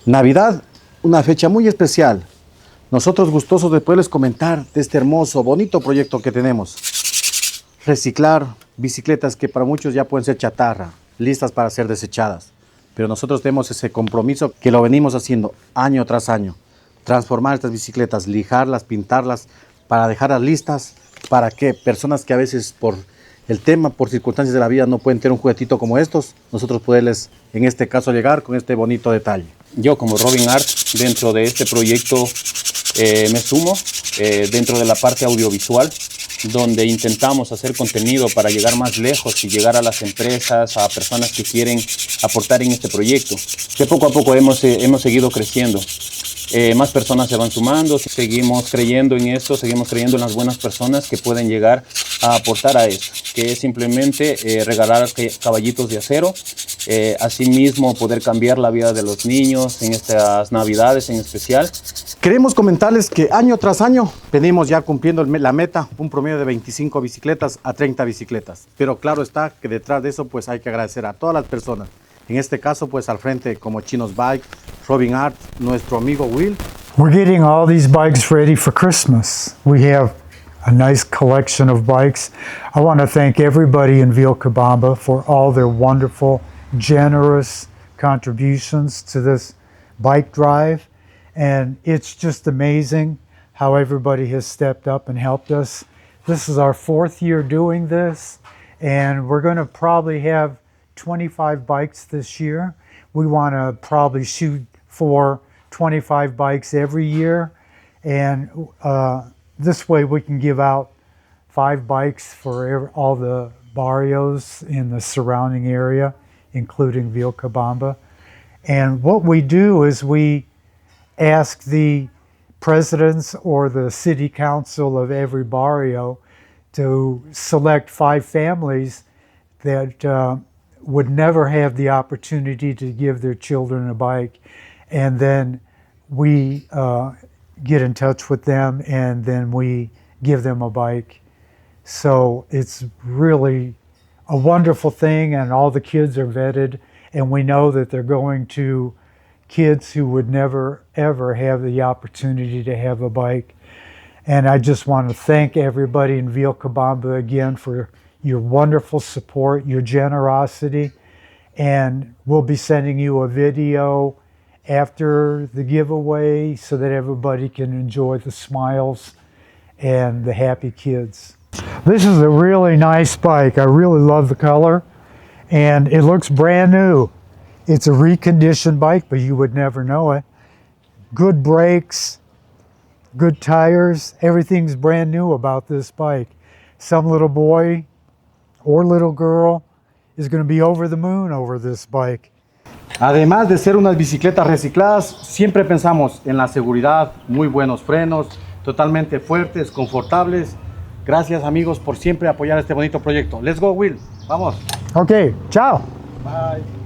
Navidad, una fecha muy especial. Nosotros gustosos de poderles comentar de este hermoso, bonito proyecto que tenemos. Reciclar bicicletas que para muchos ya pueden ser chatarra, listas para ser desechadas. Pero nosotros tenemos ese compromiso que lo venimos haciendo año tras año. Transformar estas bicicletas, lijarlas, pintarlas, para dejarlas listas, para que personas que a veces por el tema, por circunstancias de la vida, no pueden tener un juguetito como estos, nosotros poderles, en este caso, llegar con este bonito detalle. Yo como Robin Art, dentro de este proyecto, me sumo dentro de la parte audiovisual, donde intentamos hacer contenido para llegar más lejos y llegar a las empresas, a personas que quieren aportar en este proyecto, que poco a poco hemos seguido creciendo. Más personas se van sumando, seguimos creyendo en esto, seguimos creyendo en las buenas personas que pueden llegar a aportar a esto, que es simplemente regalar caballitos de acero, asimismo poder cambiar la vida de los niños en estas Navidades en especial. Queremos comentarles que año tras año venimos ya cumpliendo la meta, un promedio de 25 bicicletas a 30 bicicletas. Pero claro está que detrás de eso pues hay que agradecer a todas las personas. En este caso pues al frente como Chinos Bike, Robin Art, nuestro amigo Will. We're getting all these bikes ready for Christmas. We have a nice collection of bikes. I want to thank everybody in Vilcabamba for all their wonderful, generous contributions to this bike drive. And it's just amazing how everybody has stepped up and helped us. This is our 4th year doing this, and we're going to probably have 25 bikes this year. We want to probably shoot for 25 bikes every year, and this way we can give out 5 bikes for all the barrios in the surrounding area, including Vilcabamba. And what we do is we ask the presidents or the city council of every barrio to select 5 families that would never have the opportunity to give their children a bike. And then we get in touch with them and then we give them a bike. So it's really a wonderful thing, and all the kids are vetted, and we know that they're going to kids who would never ever have the opportunity to have a bike. And I just want to thank everybody in Vilcabamba again for your wonderful support, your generosity, and we'll be sending you a video after the giveaway so that everybody can enjoy the smiles and the happy kids. This is a really nice bike. I really love the color, and it looks brand new. It's a reconditioned bike, but you would never know it. Good brakes, good tires, everything's brand new about this bike. Some little boy or little girl is going to be over the moon over this bike. Además de ser unas bicicletas recicladas, siempre pensamos en la seguridad, muy buenos frenos, totalmente fuertes, confortables. Gracias amigos por siempre apoyar este bonito proyecto. Let's go Will, vamos. Okay, ciao. Bye.